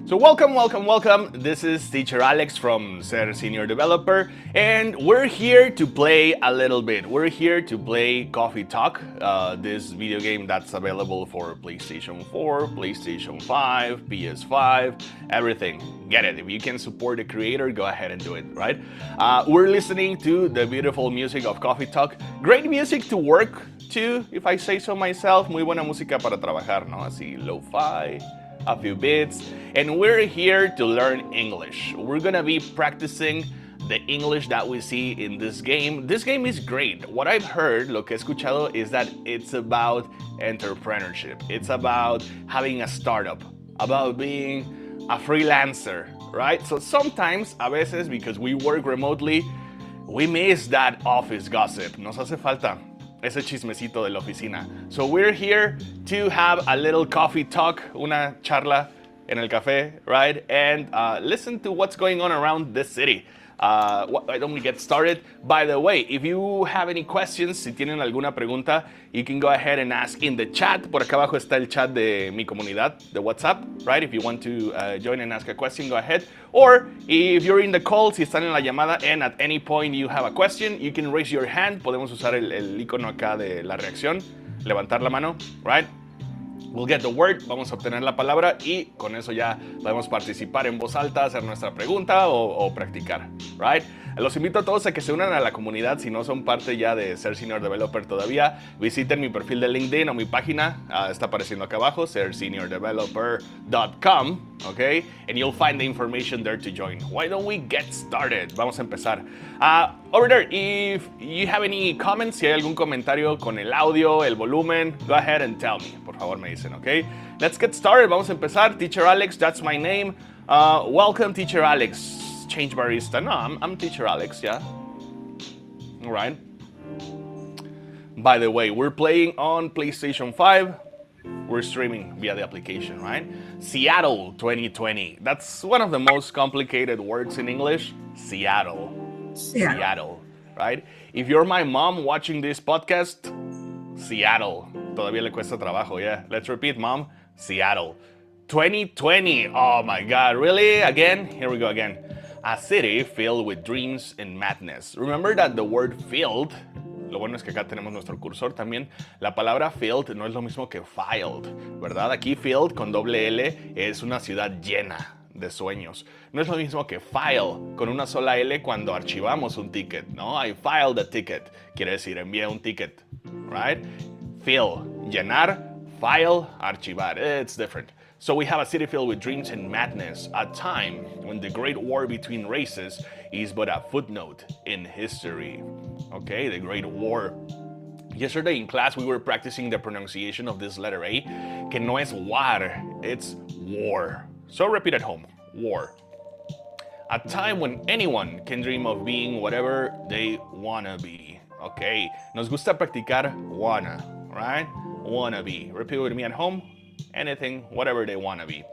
So welcome. This is Teacher Alex from Ser Senior Developer, and we're here to play a little bit. We're here to play Coffee Talk, this video game that's available for PlayStation 4, PlayStation 5, PS5, everything. Get it. If you can support the creator, go ahead and do it, right? We're listening to the beautiful music of Coffee Talk. Great music to work to, if I say so myself. Muy buena música para trabajar, ¿no? Así, lo-fi, a few bits, and we're here to learn English. We're gonna be practicing the English that we see in this game. This game is great. What I've heard, lo que he escuchado, is that it's about entrepreneurship. It's about having a startup, about being a freelancer, right? So sometimes, a veces, because we work remotely, we miss that office gossip. Nos hace falta ese chismecito de la oficina. So we're here to have a little coffee talk, una charla en el café, right? And listen to what's going on around this city. Why don't we get started? By the way, if you have any questions, si tienen alguna pregunta, you can go ahead and ask in the chat. Por acá abajo está el chat de mi comunidad, de WhatsApp, right? If you want to join and ask a question, go ahead. Or if you're in the call, si están en la llamada and at any point you have a question, you can raise your hand. Podemos usar el icono acá de la reacción, levantar la mano, right? We'll get the word, vamos a obtener la palabra y con eso ya podemos participar en voz alta, hacer nuestra pregunta o practicar, right? Los invito a todos a que se unan a la comunidad. Si no son parte ya de Ser Senior Developer todavía, visiten mi perfil de LinkedIn o mi página, está apareciendo acá abajo, serseniordeveloper.com, okay? And you'll find the information there to join. Why don't we get started? Vamos a empezar. Over there, if you have any comments, si hay algún comentario con el audio, el volumen, go ahead and tell me. Por favor, me dicen, okay? Let's get started. Vamos a empezar. Teacher Alex, that's my name. Welcome, Teacher Alex. Change barista. No, I'm Teacher Alex, yeah. All right. By the way, we're playing on PlayStation 5. We're streaming via the application, right? Seattle 2020. That's one of the most complicated words in English. Seattle, right? If you're my mom watching this podcast, Seattle. Todavía le cuesta trabajo, yeah. Let's repeat, Mom. Seattle. 2020. Oh my God, really? Again? Here we go again. A city filled with dreams and madness. Remember that the word filled, lo bueno es que acá tenemos nuestro cursor también, la palabra filled no es lo mismo que filed, ¿verdad? Aquí filled con doble L es una ciudad llena de sueños. No es lo mismo que file con una sola L cuando archivamos un ticket, ¿no? I filed a ticket, quiere decir envié un ticket, right? Fill, llenar, file, archivar, it's different. So we have a city filled with dreams and madness, a time when the great war between races is but a footnote in history. Okay, the Great War. Yesterday in class we were practicing the pronunciation of this letter A, que no es war, it's war. So repeat at home, war. A time when anyone can dream of being whatever they wanna be. Okay, nos gusta practicar wanna, right? Wanna be. Repeat with me at home. Anything, whatever they want to be,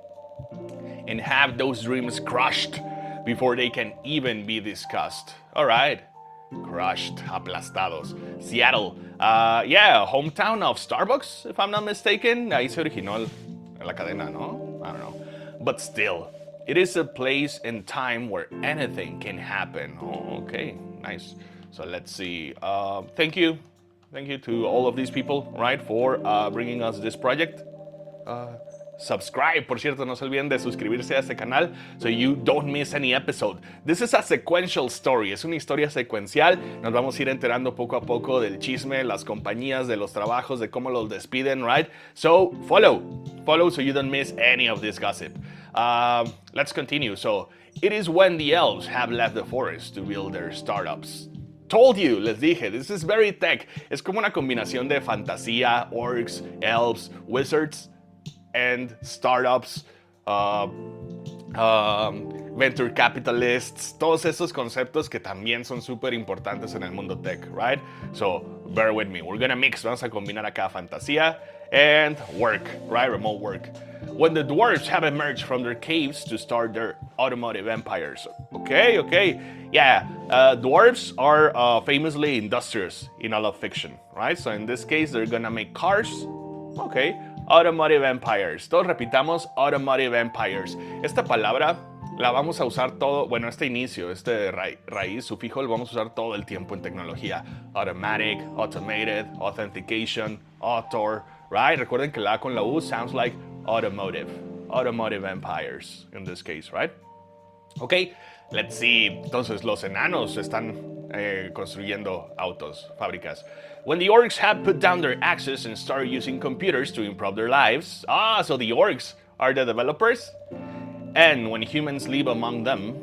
and have those dreams crushed before they can even be discussed. All right, crushed, aplastados. Seattle, yeah, hometown of Starbucks, if I'm not mistaken. Ahí se originó la cadena, ¿no? I don't know. But still, it is a place and time where anything can happen. Oh, okay, nice. So let's see. Thank you to all of these people, right, for bringing us this project. Subscribe, por cierto, no se olviden de suscribirse a este canal so you don't miss any episode. This is a sequential story, es una historia secuencial. Nos vamos a ir enterando poco a poco del chisme, las compañías, de los trabajos, de cómo los despiden, right? So follow so you don't miss any of this gossip. Let's continue. So it is when the elves have left the forest to build their startups. Told you, les dije, this is very tech. Es como una combinación de fantasía, orcs, elves, wizards, and startups, venture capitalists, todos esos conceptos que también son súper importantes en el mundo tech, right? So, bear with me. We're gonna mix, vamos a combinar acá fantasía and work, right? Remote work. When the dwarves have emerged from their caves to start their automotive empires. Okay. Yeah, dwarves are famously industrious in all of fiction, right? So in this case, they're gonna make cars. Okay, Automotive empires. Todos repitamos automotive empires. Esta palabra la vamos a usar todo, bueno, este inicio, este raíz, sufijo, lo vamos a usar todo el tiempo en tecnología. Automatic, automated, authentication, author, right? Recuerden que la A con la U sounds like automotive. Automotive empires, in this case, right? Ok, let's see. Entonces, los enanos están construyendo autos, fábricas. When the orcs had put down their axes and started using computers to improve their lives. So the orcs are the developers? And when humans live among them,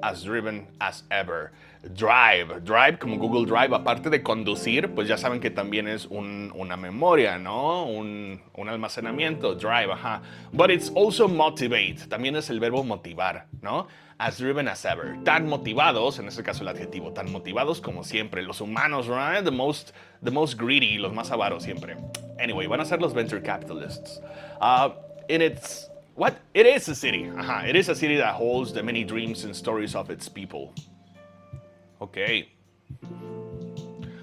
as driven as ever. Drive como Google Drive, aparte de conducir, pues ya saben que también es una memoria, ¿no? Un almacenamiento, drive, ajá. But it's also motivate, también es el verbo motivar, ¿no? As driven as ever. Tan motivados, en este caso el adjetivo, tan motivados como siempre. Los humanos, right? The most greedy, los más avaros siempre. Anyway, van a ser los venture capitalists. It is a city. It is a city that holds the many dreams and stories of its people. Okay.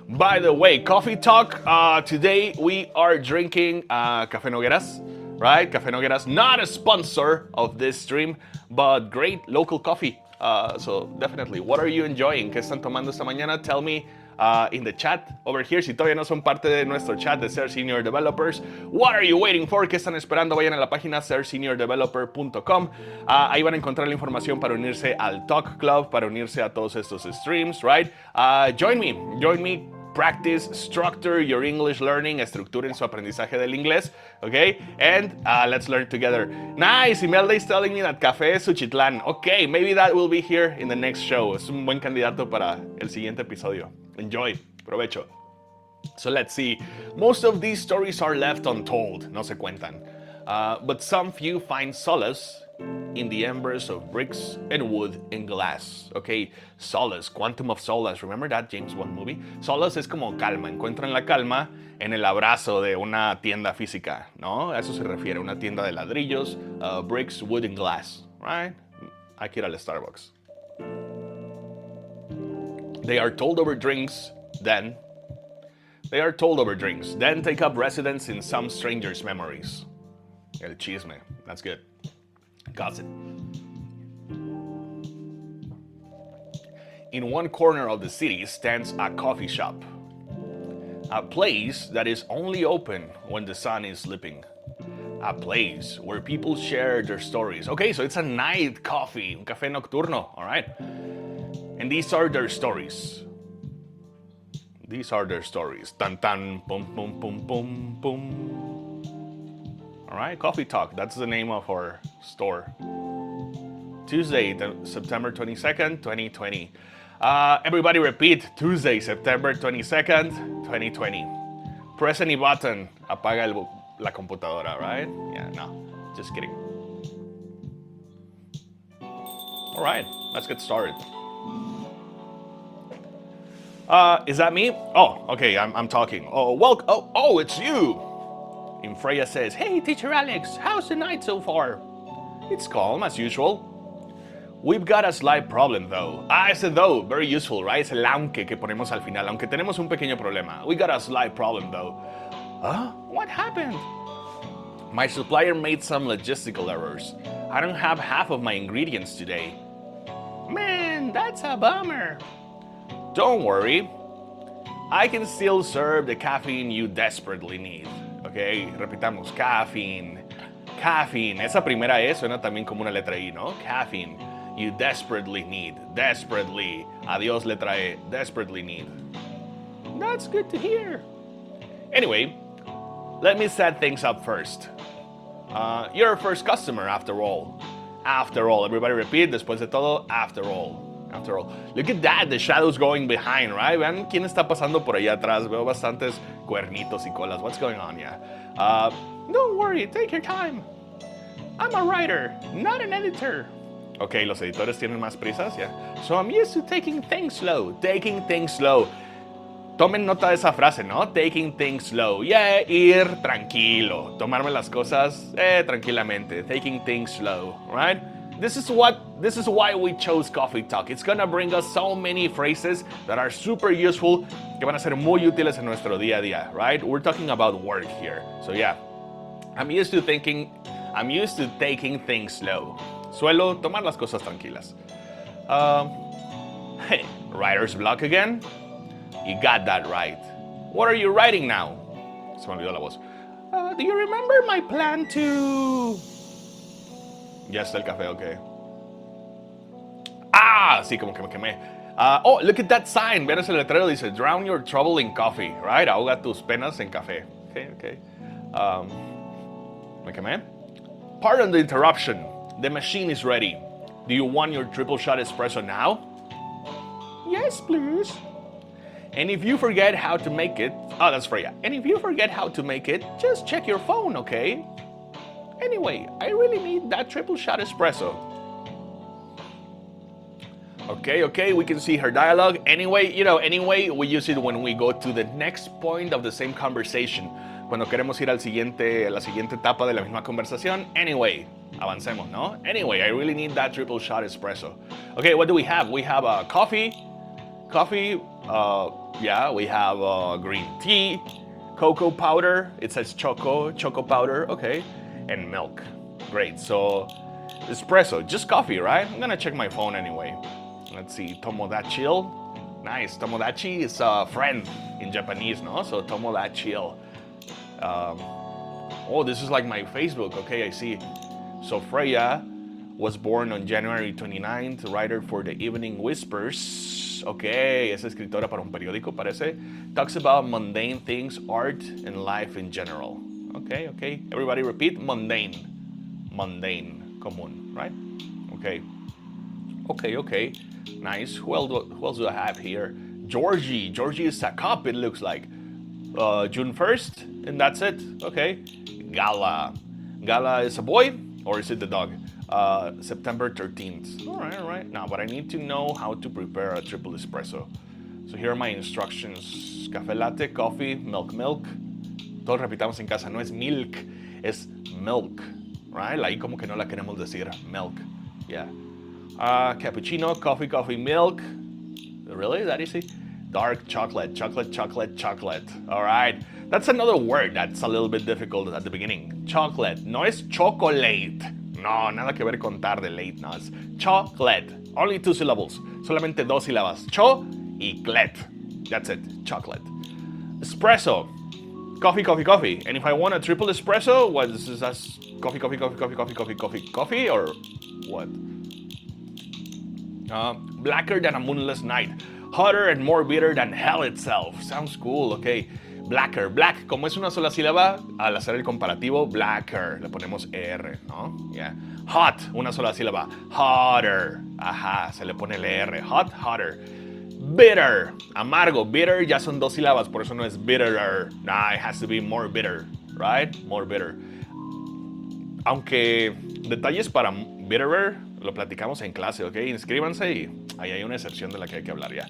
By the way, coffee talk. Today we are drinking Café Nogueras, right? Café Nogueras, not a sponsor of this stream, but great local coffee. So definitely, what are you enjoying? ¿Qué están tomando esta mañana? Tell me in the chat over here. Si todavía no son parte de nuestro chat de Ser Senior Developers, what are you waiting for? ¿Qué están esperando? Vayan a la página serseniordeveloper.com. Ahí van a encontrar la información para unirse al Talk Club, para unirse a todos estos streams, right? Join me. Practice, structure your English learning, estructuren su aprendizaje del inglés, okay? And let's learn together. Nice, Imelda is telling me that Café es Suchitlán. Okay, maybe that will be here in the next show. Es un buen candidato para el siguiente episodio. Enjoy, provecho. So let's see. Most of these stories are left untold, no se cuentan. But some few find solace in the embers of bricks and wood and glass. Okay, solace, quantum of solace. Remember that James Bond movie? Solace es como calma. Encuentran la calma en el abrazo de una tienda física, ¿no? A eso se refiere, una tienda de ladrillos, bricks, wood and glass, right? Hay que ir al Starbucks. They are told over drinks, then take up residence in some stranger's memories. El chisme, that's good. Gossip. In one corner of the city stands a coffee shop, a place that is only open when the sun is sleeping, a place where people share their stories. Okay, so it's a night coffee, un café nocturno, all right? And these are their stories. Tan tan, pum pum pum pum pum. All right, Coffee Talk, that's the name of our store. Tuesday, September 22nd, 2020. Everybody repeat, Tuesday, September 22nd, 2020. Press any button, apaga la computadora, right? Yeah, no, just kidding. All right, let's get started. Is that me? Oh, okay, I'm talking. Oh, it's you. And Freya says, hey, Teacher Alex, how's the night so far? It's calm, as usual. We've got a slight problem, though. Ese though, very useful, right? Es el aunque que ponemos al final, aunque tenemos un pequeño problema. We got a slight problem, though. What happened? My supplier made some logistical errors. I don't have half of my ingredients today. Man, that's a bummer. Don't worry. I can still serve the caffeine you desperately need. Okay, repitamos, caffeine. Caffeine. Esa primera E suena también como una letra I, ¿no? Caffeine. You desperately need. Desperately. Adiós, letra E. Desperately need. That's good to hear. Anyway, let me set things up first. You're our first customer, after all. After all. Everybody repeat, después de todo, after all. After all. Look at that, the shadows going behind, right? Vean quién está pasando por allá atrás. Veo bastantes cuernitos y colas. What's going on, yeah? Don't worry, take your time. I'm a writer, not an editor. Okay, los editores tienen más prisas, yeah. So I'm used to taking things slow. Taking things slow. Tomen nota de esa frase, ¿no? Taking things slow. Yeah, ir tranquilo. Tomarme las cosas tranquilamente. Taking things slow, right? This is why we chose Coffee Talk. It's gonna bring us so many phrases that are super useful, que van a ser muy útiles en nuestro día a día, right? We're talking about work here. So yeah, I'm used to taking things slow. Suelo tomar las cosas tranquilas. Hey, writer's block again? You got that right. What are you writing now? Se me olvidó la voz. Do you remember my plan to... Ya está el café, ok. Ah, sí, como que me quemé. Oh, look at that sign. Vean ese letrero, dice, drown your trouble in coffee, right? Ahoga tus penas en café. Okay. Me quemé. Pardon the interruption. The machine is ready. Do you want your triple shot espresso now? Yes, please. And if you forget how to make it, oh, that's Freya. And if you forget how to make it, just check your phone, okay? Anyway, I really need that triple shot espresso. Okay, we can see her dialogue. Anyway, we use it when we go to the next point of the same conversation. Cuando queremos ir a la siguiente etapa de la misma conversación. Anyway, avancemos, ¿no? Anyway, I really need that triple shot espresso. Okay, what do we have? We have coffee, we have green tea, cocoa powder. It says choco powder, okay, and milk. Great, so espresso, just coffee, right? I'm gonna check my phone anyway. Let's see, tomodachi. Nice, tomodachi is a friend in Japanese, no? So tomodachi. Oh, this is like my Facebook, okay, I see. So Freya was born on January 29th, writer for the Evening Whispers. Okay, es escritora para un periódico, parece. Talks about mundane things, art, and life in general. Okay. Everybody repeat, mundane. Mundane, común, right? Okay. Nice. Who else do I have here? Georgie is a cop, it looks like. June 1st, and that's it. Okay. Gala is a boy, or is it the dog? September 13th. All right. Now, but I need to know how to prepare a triple espresso. So here are my instructions. Café latte, coffee, milk. Todos repitamos en casa, no es milk, es milk, right? Ahí como que no la queremos decir, milk, yeah. Cappuccino, coffee, milk. Really? That easy? Dark chocolate. All right. That's another word that's a little bit difficult at the beginning. Chocolate. No es chocolate. No, nada que ver con tarde, late. No, it's chocolate. Only 2 syllables. Solamente 2 sílabas. Cho y clet. That's it. Chocolate. Espresso. Coffee. And if I want a triple espresso, what is this? That's coffee, or what? Blacker than a moonless night. Hotter and more bitter than hell itself. Sounds cool, okay. Blacker, black, como es una sola sílaba, al hacer el comparativo, blacker, le ponemos R, ¿no? Yeah. Hot, una sola sílaba. Hotter, ajá, se le pone el R. Hot, hotter. Bitter, amargo, bitter ya son 2 sílabas, por eso no es bitterer. Nah, it has to be more bitter, right? More bitter. Aunque detalles para bitterer lo platicamos en clase, ¿ok? Inscríbanse y ahí hay una excepción de la que hay que hablar ya.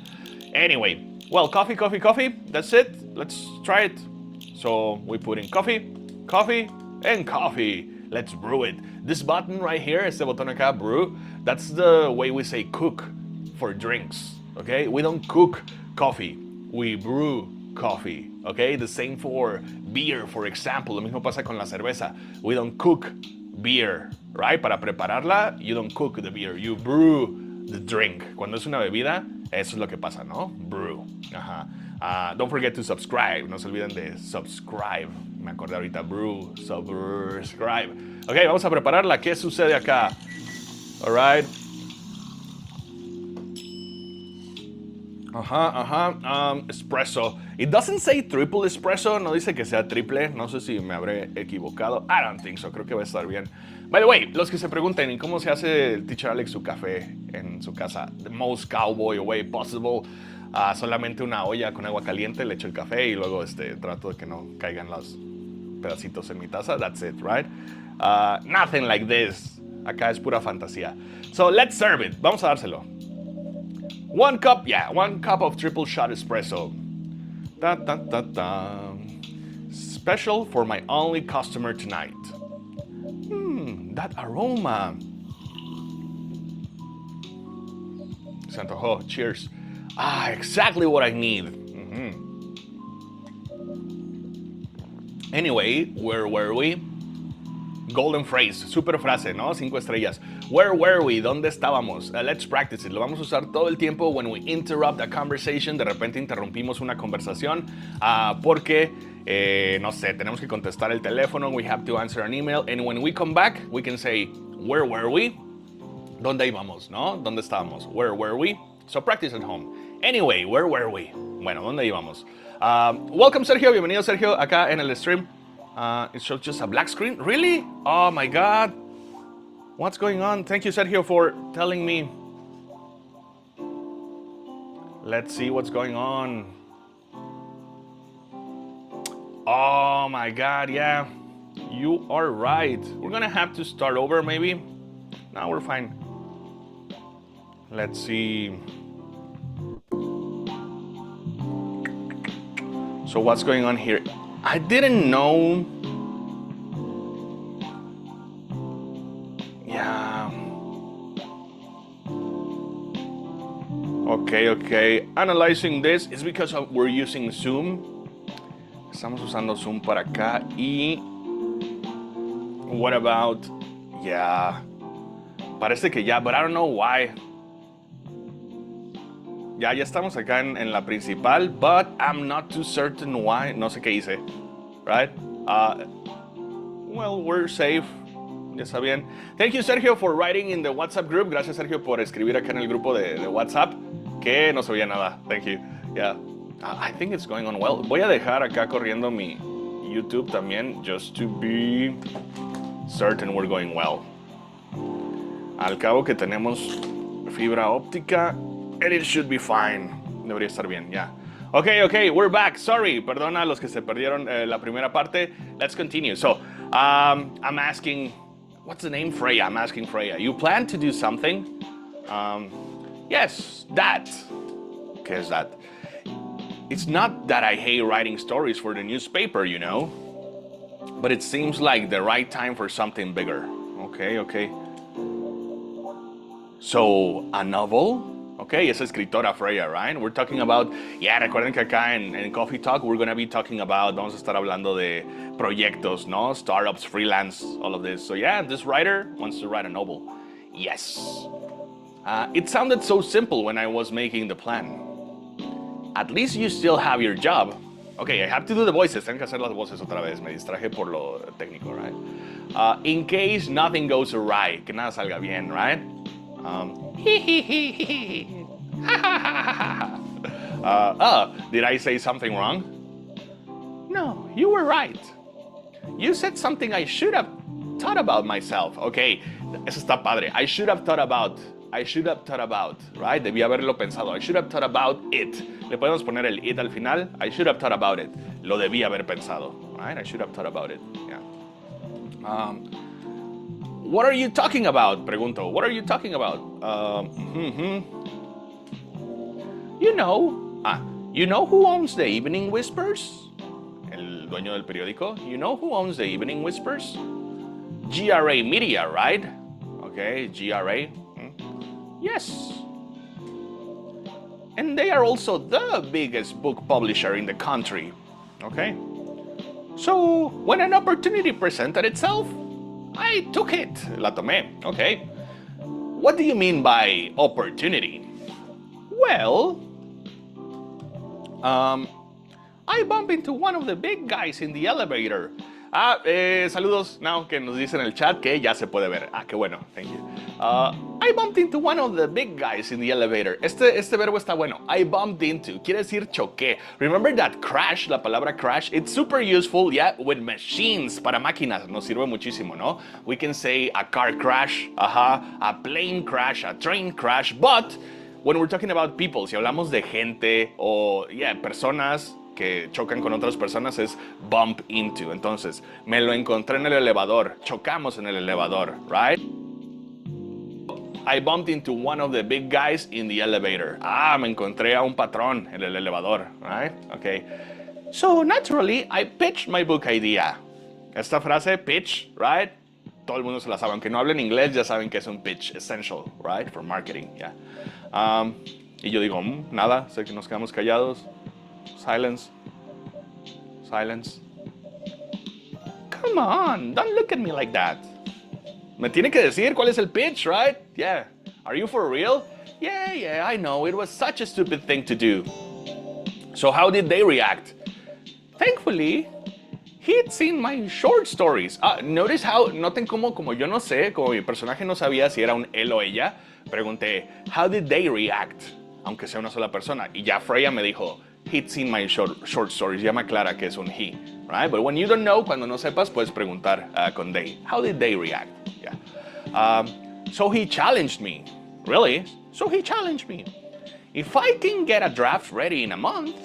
Anyway, well, coffee. That's it. Let's try it. So we put in coffee, and coffee. Let's brew it. This button right here, este botón acá, brew, that's the way we say cook for drinks, okay? We don't cook coffee, we brew coffee, okay? The same for beer, for example. Lo mismo pasa con la cerveza. We don't cook beer, right? Para prepararla, you don't cook the beer, you brew the drink. Cuando es una bebida, eso es lo que pasa, ¿no? Brew. Ajá. Don't forget to subscribe. No se olviden de subscribe. Me acordé ahorita. Brew. Subscribe. Ok, vamos a prepararla. ¿Qué sucede acá? Alright. Espresso. It doesn't say triple espresso. No dice que sea triple. No sé si me habré equivocado. I don't think so. Creo que va a estar bien. By the way, los que se pregunten, ¿y cómo se hace el Teacher Alex su café en su casa? The most cowboy way possible. Solamente una olla con agua caliente, le echo el café y luego trato de que no caigan los pedacitos en mi taza. That's it, right? Nothing like this. Acá es pura fantasía. So let's serve it. Vamos a dárselo. 1 cup of triple shot espresso. Special for my only customer tonight. That aroma. Se antojó. Cheers. Exactly what I need. Anyway, where were we? Golden phrase, super frase, ¿no? 5 estrellas. Where were we? ¿Dónde estábamos? Let's practice it. Lo vamos a usar todo el tiempo when we interrupt a conversation. De repente interrumpimos una conversación porque, no sé, tenemos que contestar el teléfono. We have to answer an email. And when we come back, we can say, where were we? ¿Dónde íbamos? ¿No? ¿Dónde estábamos? Where were we? So practice at home. Anyway, where were we? Bueno, ¿dónde íbamos? Welcome, Sergio. Bienvenido, Sergio, acá en el stream. It shows just a black screen? Really? Oh my God. What's going on? Thank you, Sergio, for telling me. Let's see what's going on. Oh my God, yeah. You are right. We're gonna have to start over maybe. No, we're fine. Let's see. So what's going on here? I didn't know. Yeah. Okay. Analyzing this is because we're using Zoom. Estamos usando Zoom para acá. Y what about? Yeah. Parece que ya, but I don't know why. Ya estamos acá en la principal, but I'm not too certain why. No sé qué hice, right? Well, we're safe. Ya está bien. Thank you, Sergio, for writing in the WhatsApp group. Gracias, Sergio, por escribir acá en el grupo de WhatsApp, que no se veía nada. Thank you. Yeah. I think it's going on well. Voy a dejar acá corriendo mi YouTube también, just to be certain we're going well. Al cabo que tenemos fibra óptica, and it should be fine. Debería estar bien, ya. Yeah. Okay, we're back. Sorry, perdona a los que se perdieron la primera parte. Let's continue. So, I'm asking, what's the name? Freya. I'm asking Freya. You plan to do something? Yes, that. ¿Qué es that? It's not that I hate writing stories for the newspaper, you know, but it seems like the right time for something bigger. Okay. So, a novel? Okay, es escritora Freya, right? We're talking about, recuerden que acá en Coffee Talk we're going to be talking about, vamos a estar hablando de proyectos, ¿no? Startups, freelance, all of this. So this writer wants to write a novel. Yes. It sounded so simple when I was making the plan. At least you still have your job. Okay, I have to do the voices. Tengo que hacer las voces otra vez. Me distraje por lo técnico, right? In case nothing goes awry, que nada salga bien, right? Did I say something wrong? No, you were right. You said something I should have thought about myself. Okay, eso está padre. I should have thought about, right? Debí haberlo pensado. I should have thought about it. Le podemos poner el it al final. I should have thought about it. Lo debí haber pensado, right? I should have thought about it. Yeah. What are you talking about? Pregunto. What are you talking about? You know who owns the Evening Whispers? El dueño del periódico. You know who owns the Evening Whispers? GRA Media, right? Okay, GRA. Yes. And they are also the biggest book publisher in the country. Okay. So, when an opportunity presented itself, I took it. La tomé. Okay. What do you mean by opportunity? Well, I bumped into one of the big guys in the elevator. Saludos, now, que nos dicen en el chat que ya se puede ver. Qué bueno, thank you. I bumped into one of the big guys in the elevator. Este verbo está bueno. I bumped into, quiere decir choqué. Remember that crash, la palabra crash? It's super useful, with machines, para máquinas. Nos sirve muchísimo, ¿no? We can say a car crash, a plane crash, a train crash, but when we're talking about people, si hablamos de gente o, personas que chocan con otras personas es bump into. Entonces, me lo encontré en el elevador. Chocamos en el elevador, right? I bumped into one of the big guys in the elevator. Me encontré a un patrón en el elevador, right? Okay. So, naturally, I pitched my book idea. Esta frase, pitch, right? Todo el mundo se la sabe. Aunque no hablen inglés, ya saben que es un pitch essential, right? For marketing, yeah. Y yo digo, nada, sé que nos quedamos callados. Silence. Come on, don't look at me like that. Me tiene que decir cuál es el pitch, right? Yeah. Are you for real? Yeah, I know. It was such a stupid thing to do. So how did they react? Thankfully, he'd seen my short stories. Noten como yo no sé, como mi personaje no sabía si era un él o ella, pregunté, how did they react? Aunque sea una sola persona. Y ya Freya me dijo, he'd seen my short stories. Ya me aclara que es un he, right? But when you don't know, cuando no sepas, puedes preguntar con they. How did they react? Yeah. So he challenged me. Really? So he challenged me. If I can get a draft ready in a month,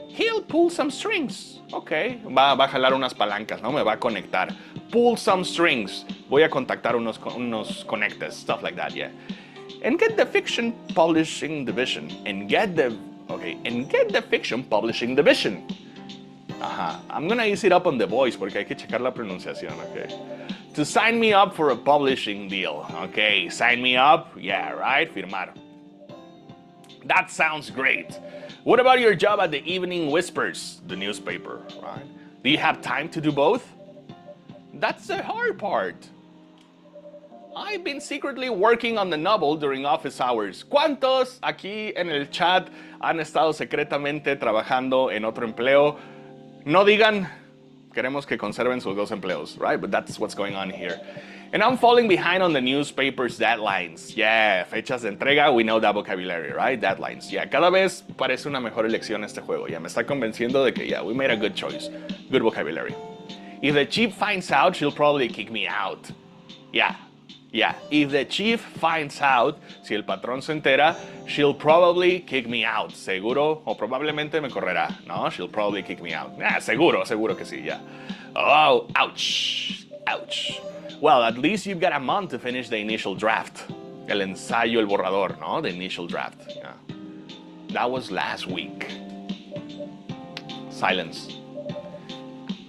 he'll pull some strings. Okay. Va a jalar unas palancas, ¿no? Me va a conectar. Pull some strings. Voy a contactar unos conectes, stuff like that, yeah. And get the fiction publishing division. And get the fiction publishing division. I'm gonna ease it up on the voice porque hay que checar la pronunciación, okay? To sign me up for a publishing deal. Okay, sign me up? Yeah, right? Firmar. That sounds great. What about your job at the Evening Whispers, the newspaper, right? Do you have time to do both? That's the hard part. I've been secretly working on the novel during office hours. ¿Cuántos aquí en el chat han estado secretamente trabajando en otro empleo? No digan, queremos que conserven sus dos empleos, right? But that's what's going on here. And I'm falling behind on the newspaper's deadlines. Yeah, fechas de entrega, we know that vocabulary, right? Deadlines. Yeah, cada vez parece una mejor elección este juego. Yeah, me está convenciendo de que, yeah, we made a good choice. Good vocabulary. If the chief finds out, she'll probably kick me out. Yeah. If the chief finds out, si el patrón se entera, she'll probably kick me out. Seguro o probablemente me correrá. No, she'll probably kick me out. Seguro que sí, yeah. Oh, ouch. Well, at least you've got a month to finish the initial draft. El ensayo, el borrador, no? The initial draft. Yeah. That was last week. Silence.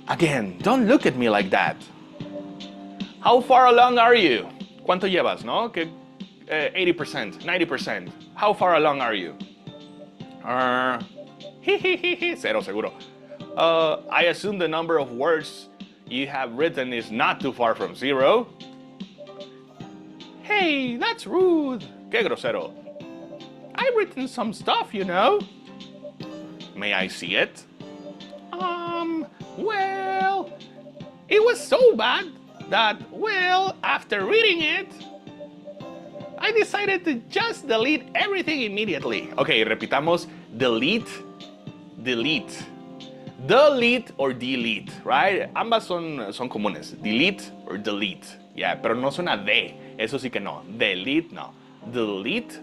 Again, don't look at me like that. How far along are you? ¿Cuánto llevas, no? 80%, 90%. How far along are you? Cero, seguro. I assume the number of words you have written is not too far from zero. Hey, that's rude. Qué grosero. I've written some stuff, you know. May I see it? Well, it was so bad that, well, after reading it, I decided to just delete everything immediately. Okay, repitamos, delete. Delete or delete, right? Ambas son comunes. Delete or delete. Yeah, pero no suena de. Eso sí que no. Delete, no. Delete,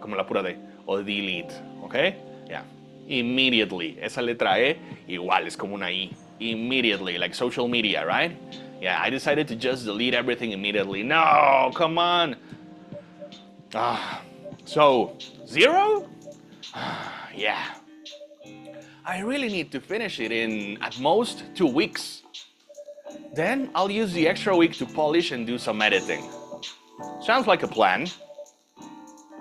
como la pura de. O delete, okay? Yeah. Immediately. Esa letra E igual, es como una I. Immediately, like social media, right? Yeah, I decided to just delete everything immediately. No, come on. So, 0? Yeah. I really need to finish it in, at most, 2 weeks. Then I'll use the extra week to polish and do some editing. Sounds like a plan.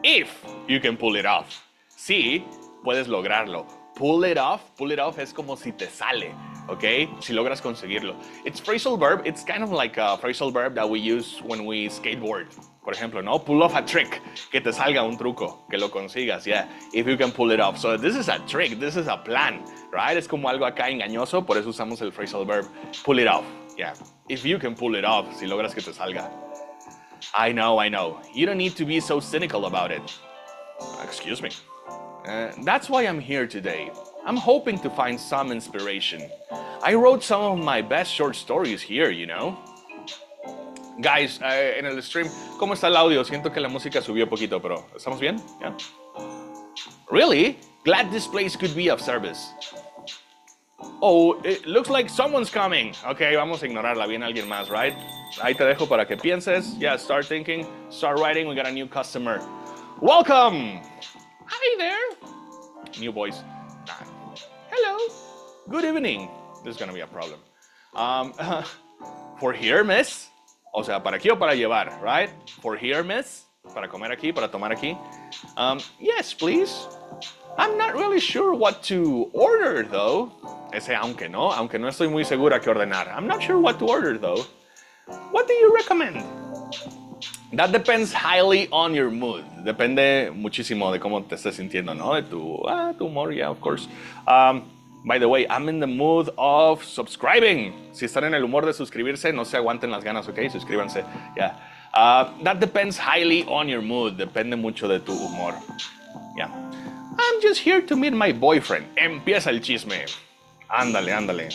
If you can pull it off. Si puedes lograrlo. Pull it off es como si te sale, okay? Si logras conseguirlo. It's phrasal verb. It's kind of like a phrasal verb that we use when we skateboard. Por ejemplo, ¿no? Pull off a trick. Que te salga un truco. Que lo consigas, yeah. If you can pull it off. So this is a trick. This is a plan, right? Es como algo acá engañoso. Por eso usamos el phrasal verb. Pull it off, yeah. If you can pull it off. Si logras que te salga. I know. You don't need to be so cynical about it. Excuse me. That's why I'm here today. I'm hoping to find some inspiration. I wrote some of my best short stories here, you know. Guys, en el stream, ¿cómo está el audio? Siento que la música subió poquito, pero ¿estamos bien? Yeah. Really? Glad this place could be of service. Oh, it looks like someone's coming. Okay, vamos a ignorarla. Viene alguien más, right? Ahí te dejo para que pienses. Yeah, start thinking, start writing. We got a new customer. Welcome! Hi there! New voice. Hello! Good evening. This is gonna be a problem. For here, miss? O sea, ¿para aquí o para llevar, right? For here, miss? Para comer aquí, para tomar aquí? Yes, please. I'm not really sure what to order, though. ese aunque, ¿no? Aunque no estoy muy segura qué ordenar. I'm not sure what to order, though. What do you recommend? That depends highly on your mood. Depende muchísimo de cómo te estés sintiendo, ¿no? De tu humor, yeah, of course. By the way, I'm in the mood of subscribing. Si están en el humor de suscribirse, no se aguanten las ganas, ¿ok? Suscríbanse, yeah. That depends highly on your mood. Depende mucho de tu humor. Yeah. I'm just here to meet my boyfriend. Empieza el chisme. Ándale, ándale.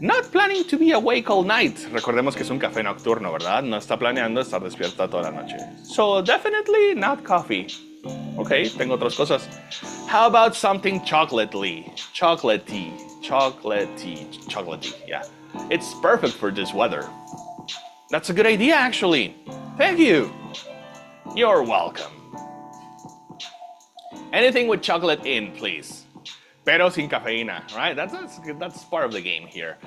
Not planning to be awake all night. Recordemos que es un café nocturno, ¿verdad? No está planeando estar despierta toda la noche. So definitely not coffee. Ok, tengo otras cosas. How about something chocolatey? Chocolatey, yeah. It's perfect for this weather. That's a good idea, actually. Thank you. You're welcome. Anything with chocolate in, please. Pero sin cafeína, right? That's part of the game here.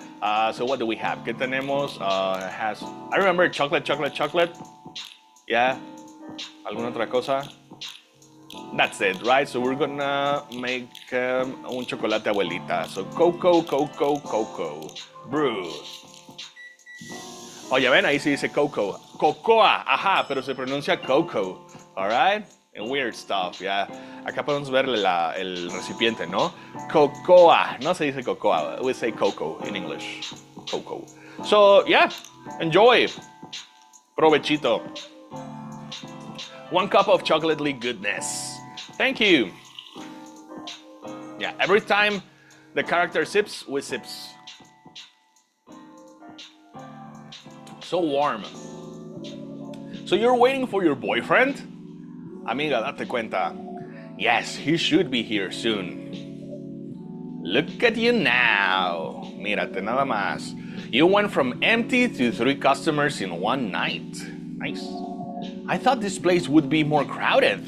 So what do we have? ¿Qué tenemos? I remember chocolate. Yeah. ¿Alguna otra cosa? That's it, right? So we're gonna make un chocolate abuelita. So cocoa. Brew. Oh, ya ven, ahí sí dice cocoa. Cocoa, ajá, pero se pronuncia cocoa. All right? And weird stuff, yeah. Acá podemos ver el recipiente, ¿no? Cocoa, no se dice cocoa, we say cocoa in English. Cocoa. So, yeah, enjoy. Provechito. 1 cup of chocolatey goodness. Thank you. Yeah, every time the character sips, we sips. So warm. So you're waiting for your boyfriend? Amiga, date cuenta. Yes, he should be here soon. Look at you now. Mírate nada más. You went from empty to 3 customers in one night. Nice. I thought this place would be more crowded.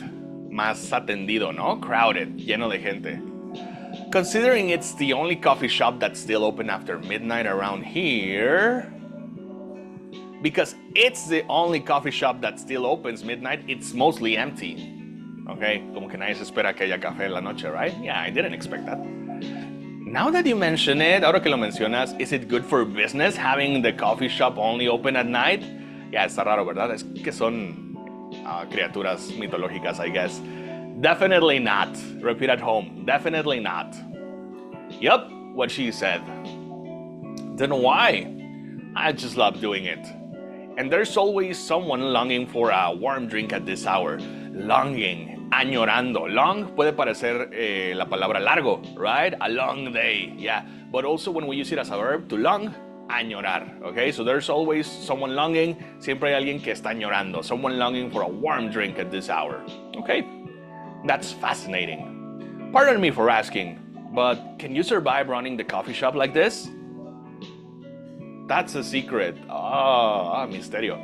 Más atendido, ¿no? Crowded, lleno de gente. Considering it's the only coffee shop that's still open after midnight around here. Because it's the only coffee shop that still opens midnight, it's mostly empty. Okay, como que nadie se espera que haya café en la noche, right? Yeah, I didn't expect that. Now that you mention it, ahora que lo mencionas, is it good for business having the coffee shop only open at night? Yeah, está raro, ¿verdad? Es que son criaturas mitológicas, I guess. Definitely not. Repeat at home. Definitely not. Yup, what she said. Then why? I just love doing it. And there's always someone longing for a warm drink at this hour. Longing, añorando. Long puede parecer la palabra largo, right? A long day, yeah. But also when we use it as a verb, to long, añorar, okay? So there's always someone longing, siempre hay alguien que está añorando. Someone longing for a warm drink at this hour, okay? That's fascinating. Pardon me for asking, but can you survive running the coffee shop like this? That's a secret. Misterio.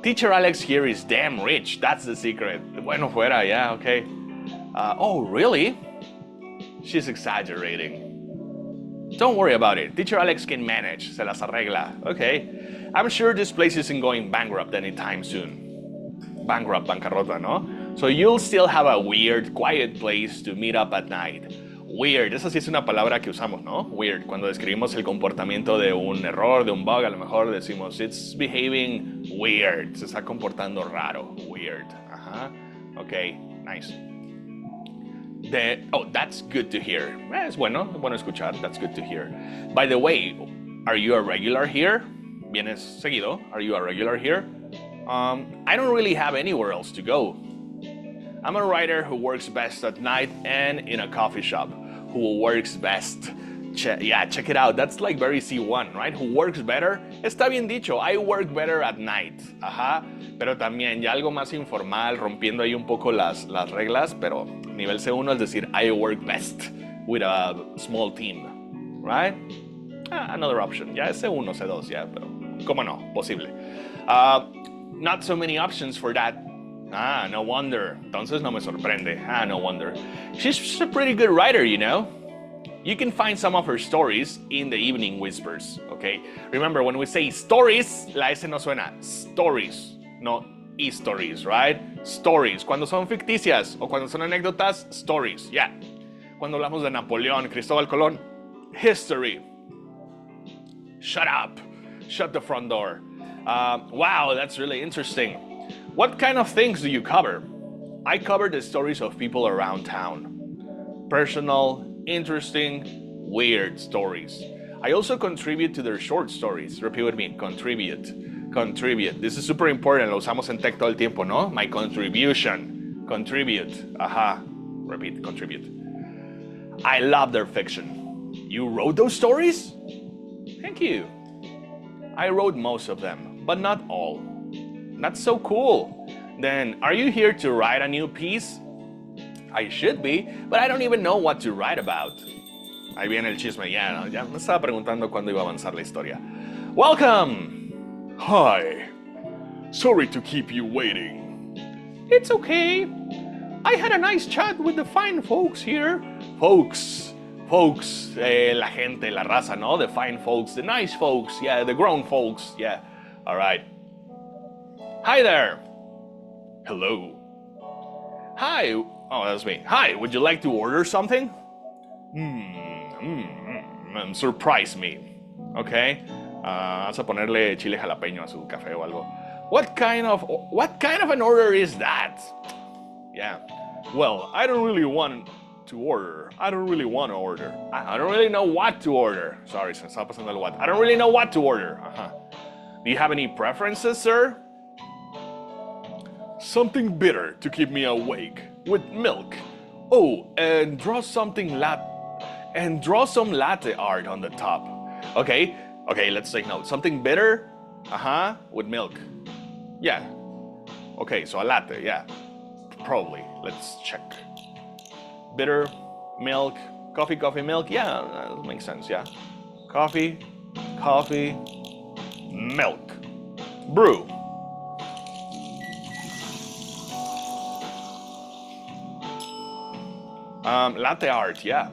Teacher Alex here is damn rich. That's the secret. Bueno fuera, yeah, okay. Oh, really? She's exaggerating. Don't worry about it. Teacher Alex can manage. Se las arregla. Okay. I'm sure this place isn't going bankrupt anytime soon. Bankrupt, bancarrota, ¿no? So you'll still have a weird, quiet place to meet up at night. Weird, esa sí es una palabra que usamos, ¿no? Weird, cuando describimos el comportamiento de un error, de un bug, a lo mejor decimos, it's behaving weird, se está comportando raro, weird. Ajá, ok, nice. That's good to hear. Es bueno escuchar, that's good to hear. By the way, are you a regular here? ¿Vienes seguido? Are you a regular here? I don't really have anywhere else to go. I'm a writer who works best at night and in a coffee shop. Who works best? Check it out. That's like very C1, right? Who works better? Está bien dicho. I work better at night. Ajá. Pero también ya algo más informal, rompiendo ahí un poco las reglas, pero nivel C1 es decir, I work best with a small team, right? Another option. Ya es C1, C2, ya, pero cómo no, posible. Not so many options for that. No wonder. Entonces no me sorprende. No wonder. She's a pretty good writer, you know. You can find some of her stories in the Evening Whispers, okay? Remember, when we say stories, la S no suena. Stories, no e-stories, right? Stories. Cuando son ficticias o cuando son anécdotas, stories, yeah. Cuando hablamos de Napoleón, Cristóbal Colón, History. Shut up. Shut the front door. Wow, that's really interesting. What kind of things do you cover? I cover the stories of people around town. Personal, interesting, weird stories. I also contribute to their short stories. Repeat with me, contribute. Contribute. This is super important. Lo usamos en tech todo el tiempo, ¿no? My contribution. Contribute. Aha. Repeat, contribute. I love their fiction. You wrote those stories? Thank you. I wrote most of them, but not all. That's so cool. Then, are you here to write a new piece? I should be, but I don't even know what to write about. Ahí viene el chisme, ya me estaba preguntando cuándo iba a avanzar la historia. Welcome! Hi. Sorry to keep you waiting. It's okay. I had a nice chat with the fine folks here. Folks, la gente, la raza, ¿no? The fine folks, the nice folks, yeah, the grown folks, yeah. All right. Hi there. Hello. Hi. Oh, that's me. Hi, would you like to order something? Surprise me. Okay. Vas a ponerle chile jalapeño a su café o algo. What kind of an order is that? Yeah. Well, I don't really want to order. I don't really want to order. I don't really know what to order. Sorry, se está pasando el what. I don't really know what to order. Do you have any preferences, sir? Something bitter to keep me awake, with milk. Oh, and draw some latte art on the top. Okay, let's take note. Something bitter, with milk. Yeah. Okay, so a latte, yeah. Probably. Let's check. Bitter, milk, coffee, milk. Yeah, that makes sense, yeah. Coffee, milk. Brew. Latte art, yeah.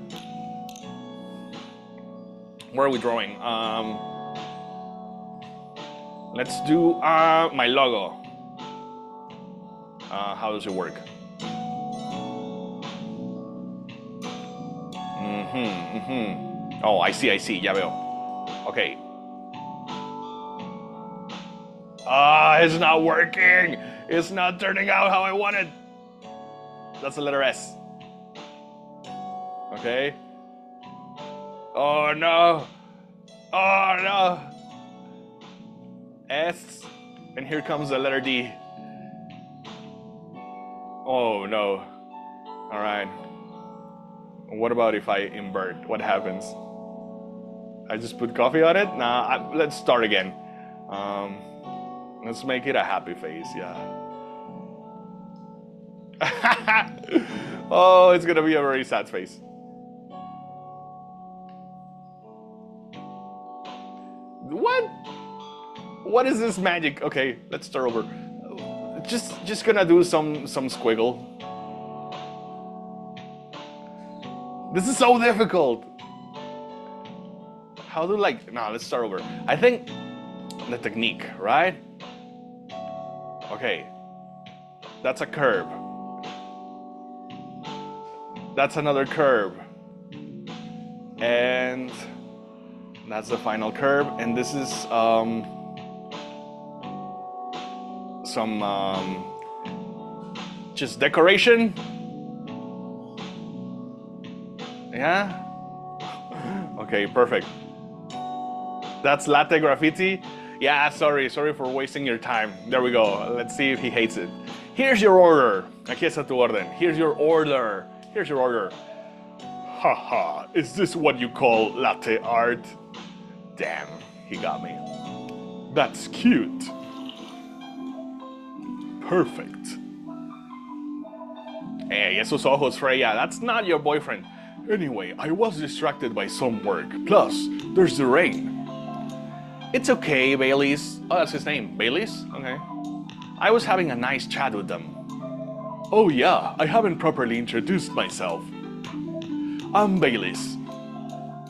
Where are we drawing? Let's do my logo. How does it work? Oh, I see, ya veo. Okay. It's not working. It's not turning out how I wanted. That's the letter S. Okay. Oh no. S. And here comes the letter D. Oh no. All right. What about if I invert? What happens? I just put coffee on it? Nah, let's start again. Let's make it a happy face, yeah. Oh, it's gonna be a very sad face. What is this magic? Okay, let's start over. Just gonna do some squiggle. This is so difficult. Let's start over. I think the technique, right? Okay, that's a curve. That's another curve. And that's the final curve. And this is some just decoration. Yeah? Okay, perfect. That's latte graffiti. Yeah, sorry for wasting your time. There we go. Let's see if he hates it. Here's your order. Aquí está tu orden. Here's your order. Haha, is this what you call latte art? Damn, he got me. That's cute. Perfect. Hey, esos ojos, Freya. That's not your boyfriend. Anyway, I was distracted by some work. Plus, there's the rain. It's okay, Baileys. Oh, that's his name. Baileys? Okay. I was having a nice chat with them. Oh yeah, I haven't properly introduced myself. I'm Baileys.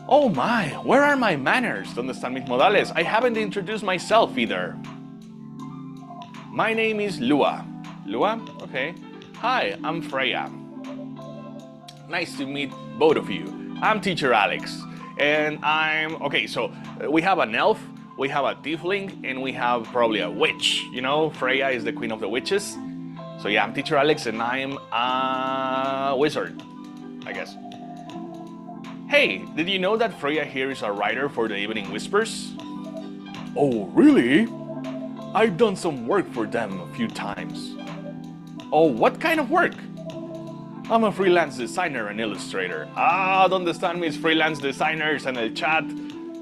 Oh my, where are my manners? ¿Dónde están mis modales? I haven't introduced myself either. My name is Lua. Lua? Okay. Hi, I'm Freya. Nice to meet both of you. I'm teacher Alex. And okay, so we have an elf, we have a tiefling, and we have probably a witch. You know, Freya is the queen of the witches. So yeah, I'm Teacher Alex, and I'm a wizard, I guess. Hey, did you know that Freya here is a writer for the Evening Whispers? Oh, really? I've done some work for them a few times. Oh, what kind of work? I'm a freelance designer and illustrator. ¿Dónde están mis freelance designers en el chat?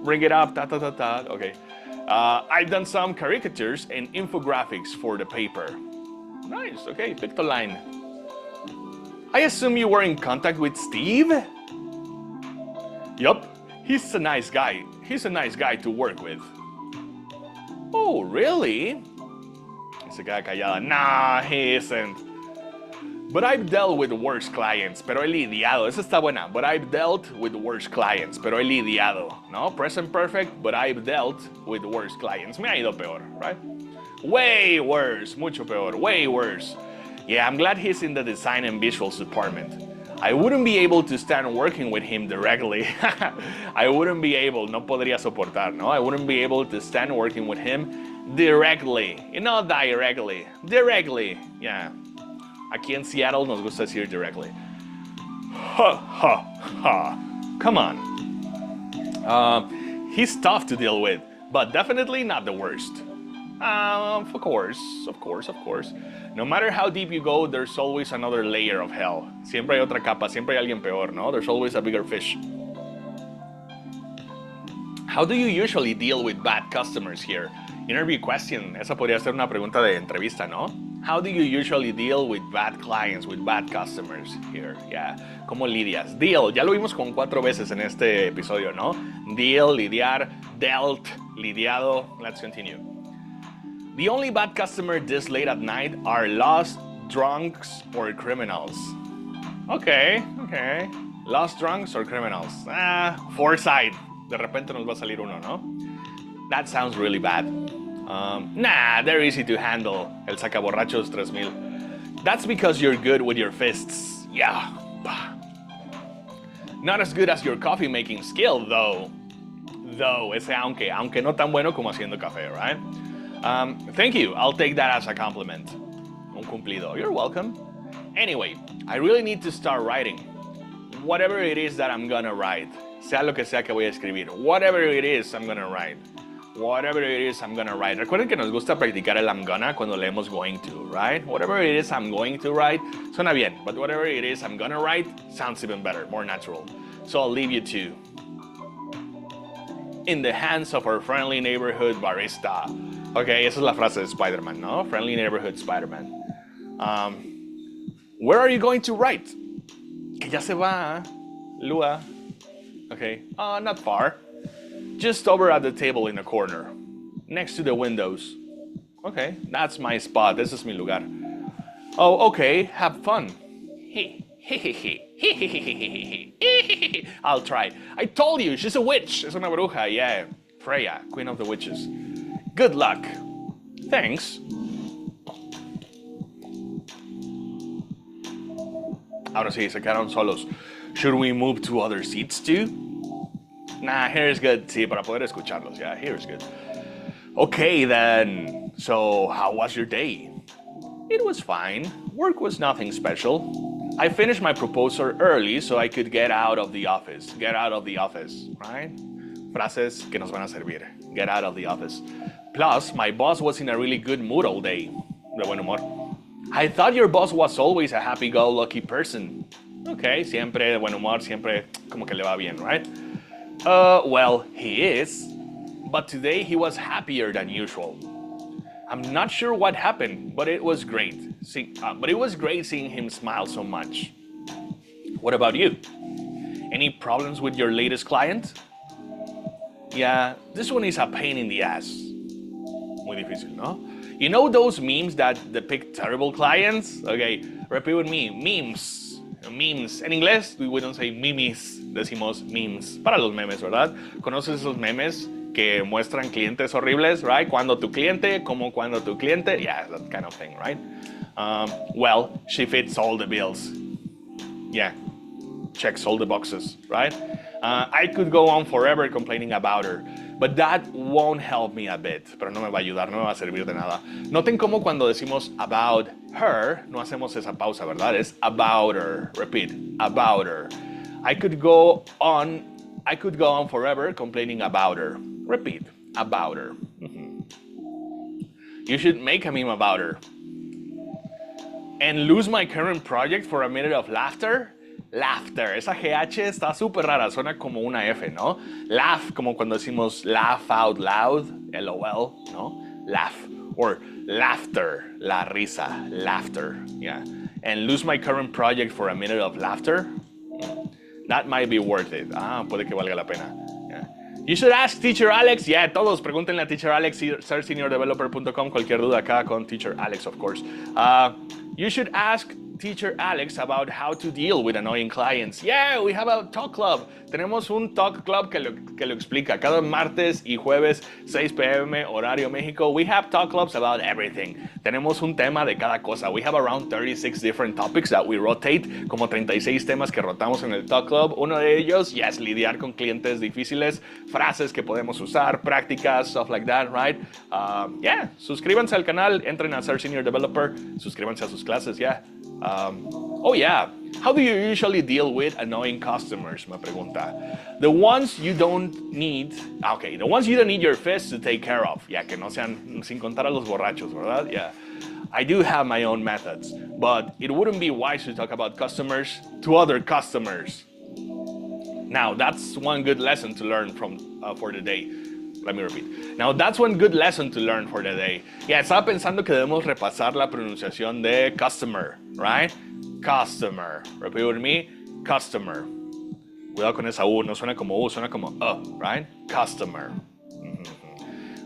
Bring it up, Okay. I've done some caricatures and infographics for the paper. Nice, okay, Pictoline. I assume you were in contact with Steve? Yup, he's a nice guy. He's a nice guy to work with. Oh, really? Se queda callada. Nah, he isn't. But I've dealt with worse clients, pero he lidiado. Esa está buena. But I've dealt with worse clients, pero he lidiado. No, present perfect, but I've dealt with worse clients. Me ha ido peor, right? Way worse, mucho peor, way worse. Yeah, I'm glad he's in the design and visuals department. I wouldn't be able to stand working with him directly. I wouldn't be able, no podría soportar, no? I wouldn't be able to stand working with him directly. Not directly, directly, yeah. Aquí en Seattle nos gusta decir directly. Ha, ha, ha. Come on. He's tough to deal with, but definitely not the worst. Of course. No matter how deep you go, there's always another layer of hell. Siempre hay otra capa, siempre hay alguien peor, no? There's always a bigger fish. How do you usually deal with bad customers here? Interview question. Esa podría ser una pregunta de entrevista, ¿no? How do you usually deal with bad clients, with bad customers here? Yeah. ¿Cómo lidias? Deal. Ya lo vimos con 4 veces en este episodio, ¿no? Deal, lidiar, dealt, lidiado. Let's continue. The only bad customer this late at night are lost, drunks, or criminals. Okay. Lost, drunks, or criminals. Foresight. De repente nos va a salir uno, ¿no? That sounds really bad. Nah, they're easy to handle. El sacaborrachos 3000. That's because you're good with your fists. Yeah. Not as good as your coffee making skill, though. Ese aunque no tan bueno como haciendo café, right? Thank you. I'll take that as a compliment. Un cumplido. You're welcome. Anyway, I really need to start writing. Whatever it is that I'm gonna write. Sea lo que sea que voy a escribir. Whatever it is, I'm gonna write. Whatever it is, I'm gonna write. Recuerden que nos gusta practicar el I'm gonna cuando leemos going to, right? Whatever it is I'm going to write, suena bien. But whatever it is I'm gonna write, sounds even better, more natural. So I'll leave you to in the hands of our friendly neighborhood barista. Okay, esa es la frase de Spider-Man, ¿no? Friendly neighborhood Spider-Man. Where are you going to write? Que ya se va, Lua. Okay, not far. Just over at the table in the corner, next to the windows. Okay, that's my spot. This is mi lugar. Oh, okay, have fun. I'll try. I told you, she's a witch. Es una bruja, yeah. Freya, queen of the witches. Good luck. Thanks. Ahora sí, se quedaron solos. Should we move to other seats too? Nah, here is good. Sí, para poder escucharlos. Yeah, here is good. Okay, then. So, how was your day? It was fine. Work was nothing special. I finished my proposal early so I could get out of the office. Get out of the office, right? Frases que nos van a servir. Get out of the office. Plus, my boss was in a really good mood all day. De buen humor. I thought your boss was always a happy-go-lucky person. Okay, siempre de buen humor, siempre como que le va bien, right? Well, he is. But today he was happier than usual. I'm not sure what happened, but it was great. It was great seeing him smile so much. What about you? Any problems with your latest client? Yeah, this one is a pain in the ass. Muy difícil, ¿no? You know those memes that depict terrible clients? Okay, repeat with me. Memes. Memes. En inglés, we don't say memes, decimos memes. Para los memes, ¿verdad? ¿Conoces esos memes que muestran clientes horribles, right? Cuando tu cliente, como cuando tu cliente. Yeah, that kind of thing, right? Well, she fits all the bills. Yeah, checks all the boxes, right? I could go on forever complaining about her, but that won't help me a bit. Pero no me va a ayudar, no me va a servir de nada. Noten cómo cuando decimos about her, no hacemos esa pausa, ¿verdad? Es about her. Repeat, about her. I could go on forever complaining about her. Repeat, about her. You should make a meme about her. And lose my current project for a minute of laughter. Laughter. Esa GH está súper rara, suena como una F, ¿no? Laugh, como cuando decimos laugh out loud, LOL, ¿no? Laugh. Or laughter, la risa, laughter, yeah. And lose my current project for a minute of laughter. That might be worth it. Puede que valga la pena. Yeah. You should ask Teacher Alex. Yeah, todos pregúntenle a Teacher Alex, serseniordeveloper.com, cualquier duda acá con Teacher Alex, of course. You should ask Teacher Alex about how to deal with annoying clients. Yeah, we have a talk club. Tenemos un talk club que lo explica. Cada martes y jueves, 6 p.m. horario México, we have talk clubs about everything. Tenemos un tema de cada cosa. We have around 36 different topics that we rotate, como 36 temas que rotamos en el talk club. Uno de ellos, yes, lidiar con clientes difíciles, frases que podemos usar, prácticas, stuff like that, right? Yeah, suscríbanse al canal, entren a Ser Senior Developer, suscríbanse a sus clases, yeah. Oh yeah, how do you usually deal with annoying customers? Me pregunta. The ones you don't need, the ones you don't need your fist to take care of. Yeah, que no sean, sin contar a los borrachos, ¿verdad? Yeah. I do have my own methods, but it wouldn't be wise to talk about customers to other customers. Now, that's one good lesson to learn for the day. Let me repeat. Now, that's one good lesson to learn for the day. Yeah, estaba pensando que debemos repasar la pronunciación de customer, right? Customer. Repeat with me. Customer. Cuidado con esa U, no suena como U, suena como right? Customer.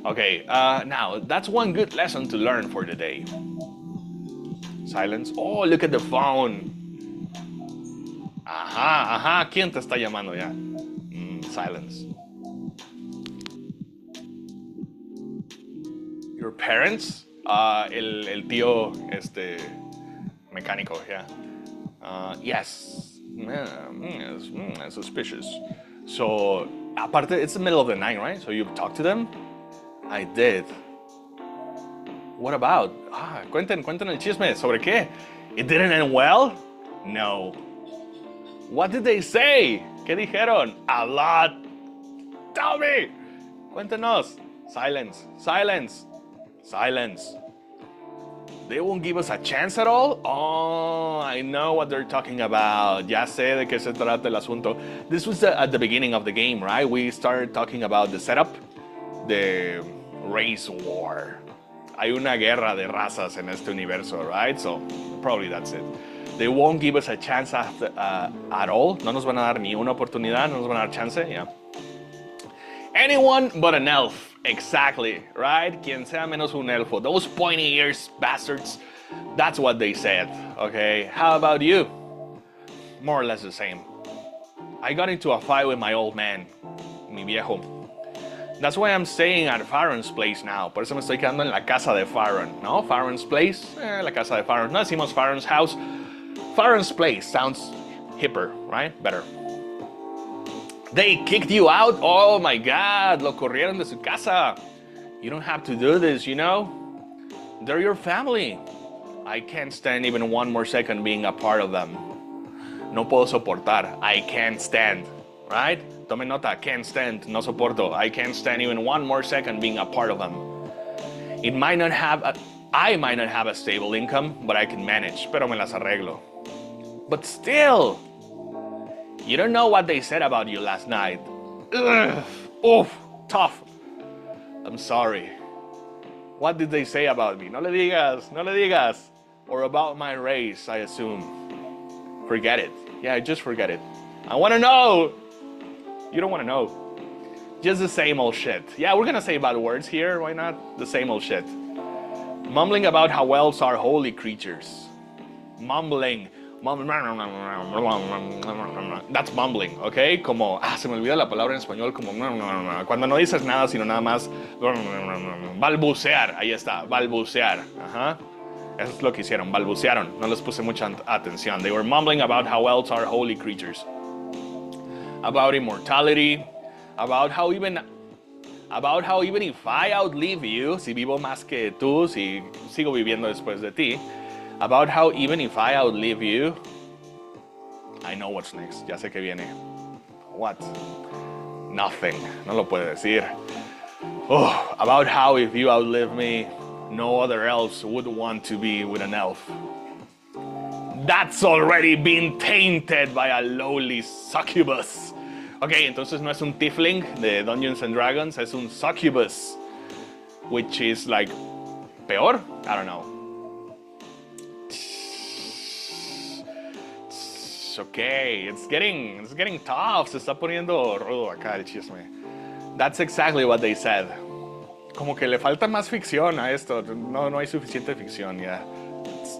Okay, now, that's one good lesson to learn for the day. Silence. Oh, look at the phone. Ajá, ¿quién te está llamando ya? Silence. Your parents? El tío, mecánico, yeah. Yes. Suspicious. So, aparte, it's the middle of the night, right? So you've talked to them? I did. What about? Cuenten el chisme. ¿Sobre qué? It didn't end well? No. What did they say? ¿Qué dijeron? A lot. Tell me. Cuéntenos. Silence. They won't give us a chance at all? Oh, I know what they're talking about. Ya sé de qué se trata el asunto. This was at the beginning of the game, right? We started talking about the setup, the race war. Hay una guerra de razas en este universo, right? So probably that's it. They won't give us a chance at all. No nos van a dar ni una oportunidad, no nos van a dar chance, yeah. Anyone but an elf. Exactly, right? Quien sea menos un elfo. Those pointy ears bastards. That's what they said, okay? How about you? More or less the same. I got into a fight with my old man, mi viejo. That's why I'm staying at Farron's place now. Por eso me estoy quedando en la casa de Farron, ¿no? Farron's place, la casa de Farron. No decimos Farron's house. Farron's place sounds hipper, right? Better. They kicked you out? Oh my God, lo corrieron de su casa. You don't have to do this, you know? They're your family. I can't stand even one more second being a part of them. No puedo soportar. I can't stand, right? Tome nota, can't stand, no soporto. I can't stand even one more second being a part of them. I might not have a stable income, but I can manage. Pero me las arreglo. But still, you don't know what they said about you last night. Ugh. Oof, tough. I'm sorry. What did they say about me? No le digas. Or about my race, I assume. Forget it. Yeah, just forget it. I want to know. You don't want to know. Just the same old shit. Yeah, we're gonna say bad words here. Why not? The same old shit. Mumbling about how elves are holy creatures. Mumbling. That's mumbling, okay? Como, se me olvida la palabra en español, como cuando no dices nada, sino nada más balbucear, ahí está, balbucear, ajá. Eso es lo que hicieron, balbucearon, no les puse mucha atención. They were mumbling about how elves are holy creatures. about immortality, about how even if I outlive you, si vivo más que tú, si sigo viviendo después de ti, about how even if I outlive you, I know what's next. Ya sé que viene. What? Nothing. No lo puede decir. Oh, about how if you outlive me, no other elves would want to be with an elf. That's already been tainted by a lowly succubus. Ok, entonces no es un tiefling de Dungeons and Dragons, es un succubus, which is like peor. I don't know. Okay, it's getting tough. Se está poniendo rudo acá el chisme. That's exactly what they said. Como que le falta más ficción a esto. No hay suficiente ficción, yeah. It's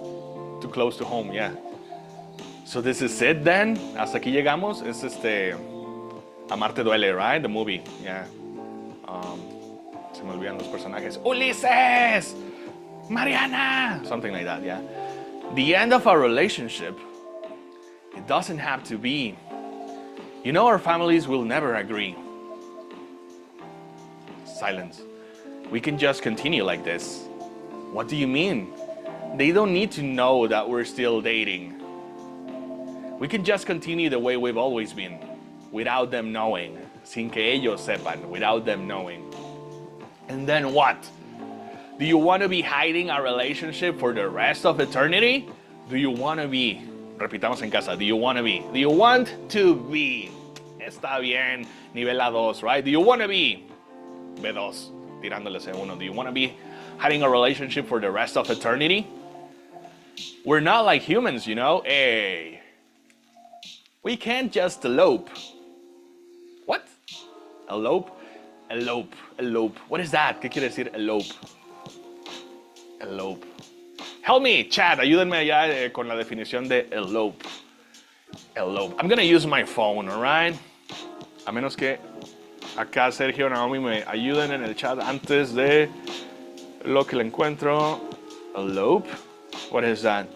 too close to home, yeah. So this is it then. Hasta aquí llegamos. Es Amarte duele, right? The movie, yeah. Se me olvidan los personajes. Ulises! Mariana! Something like that, yeah. The end of our relationship, it doesn't have to be. You know, our families will never agree. Silence. We can just continue like this. What do you mean? They don't need to know that we're still dating. We can just continue the way we've always been, without them knowing, sin que ellos sepan, without them knowing. And then what? Do you want to be hiding our relationship for the rest of eternity? Do you want to be? Repitamos en casa. Do you want to be? Do you want to be? Está bien. Nivel A2, right? Do you want to be? B2. Tirándole C1. Do you want to be having a relationship for the rest of eternity? We're not like humans, you know? Hey. We can't just elope. What? Elope? Elope. Elope. What is that? ¿Qué quiere decir elope? Elope. Help me, chat. Ayúdenme allá con la definición de elope. Elope. I'm gonna use my phone, alright? A menos que acá Sergio, Naomi me ayuden en el chat antes de lo que le encuentro. Elope? What is that?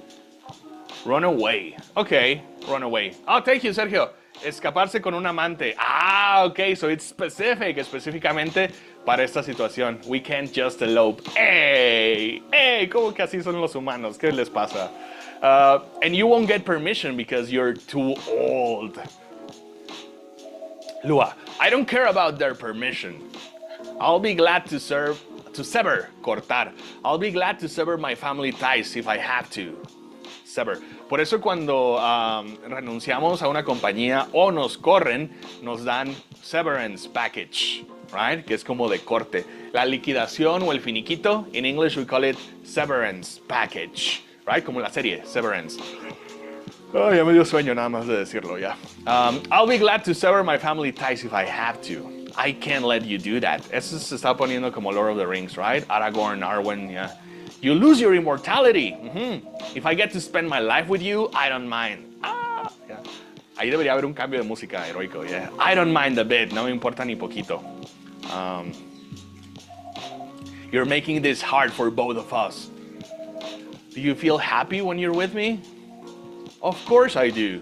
Run away. Okay, run away. Oh, thank you, Sergio. Escaparse con un amante. Ah, okay, so it's specific, específicamente para esta situación. We can't just elope. Hey, ¿cómo que así son los humanos? ¿Qué les pasa? And you won't get permission because you're too old. Lua, I don't care about their permission. I'll be glad to sever, cortar. I'll be glad to sever my family ties if I have to. Sever. Por eso cuando renunciamos a una compañía o nos corren, nos dan severance package, right? Que es como de corte. La liquidación o el finiquito, in English we call it severance package, right? Como la serie, Severance. Oh, ya me dio sueño nada más de decirlo, ya. I'll be glad to sever my family ties if I have to. I can't let you do that. Eso se está poniendo como Lord of the Rings, right? Aragorn, Arwen, yeah. You lose your immortality. If I get to spend my life with you, I don't mind. Yeah. Ahí debería haber un cambio de música heroico, yeah. I don't mind a bit, no me importa ni poquito. You're making this hard for both of us. Do you feel happy when you're with me? Of course I do.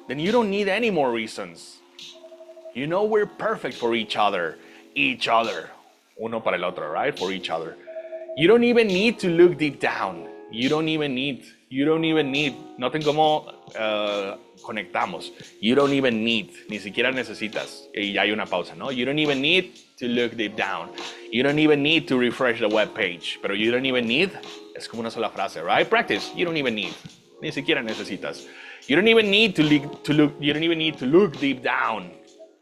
Then you don't need any more reasons. You know we're perfect for each other. Each other. Uno para el otro, right? For each other. You don't even need to look deep down. You don't even need. Noten cómo conectamos. You don't even need. Ni siquiera necesitas. Y ya hay una pausa, ¿no? You don't even need to look deep down. You don't even need to refresh the web page. Pero you don't even need es como una sola frase, right? Practice. You don't even need. Ni siquiera necesitas. You don't even need to look. You don't even need to look deep down,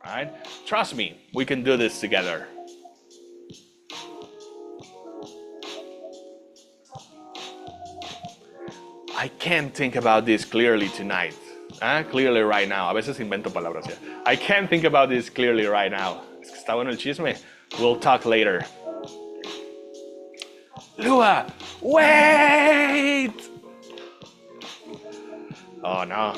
right? Trust me, we can do this together. I can't think about this clearly tonight. Clearly right now. A veces invento palabras ya. I can't think about this clearly right now. Es que está bueno el chisme. We'll talk later. Lua, wait! Oh no.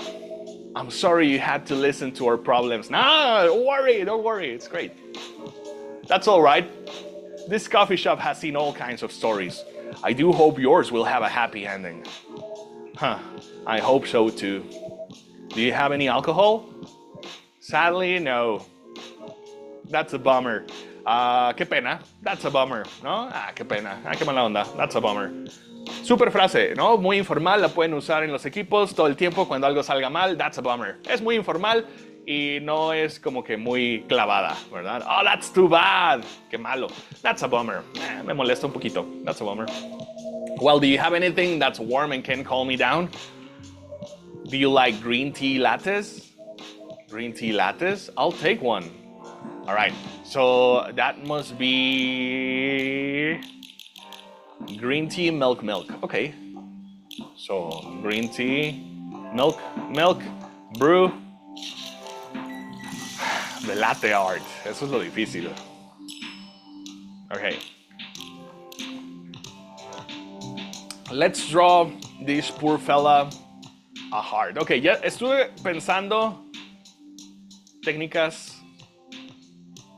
I'm sorry you had to listen to our problems. No, don't worry. It's great. That's all right. This coffee shop has seen all kinds of stories. I do hope yours will have a happy ending. I hope so too. Do you have any alcohol? Sadly, no. That's a bummer. Qué pena. That's a bummer, ¿no? Qué pena. Qué mala onda. That's a bummer. Super frase, ¿no? Muy informal, la pueden usar en los equipos todo el tiempo cuando algo salga mal. That's a bummer. Es muy informal y no es como que muy clavada, ¿verdad? Oh, that's too bad. Qué malo. That's a bummer. Me molesta un poquito. That's a bummer. Well, do you have anything that's warm and can calm me down? Do you like green tea lattes? Green tea lattes? I'll take one. All right. So that must be green tea, milk. Okay. So green tea, milk, brew. The latte art. Eso es lo difícil. Okay. Let's draw this poor fella a heart. Okay, ya estuve pensando técnicas.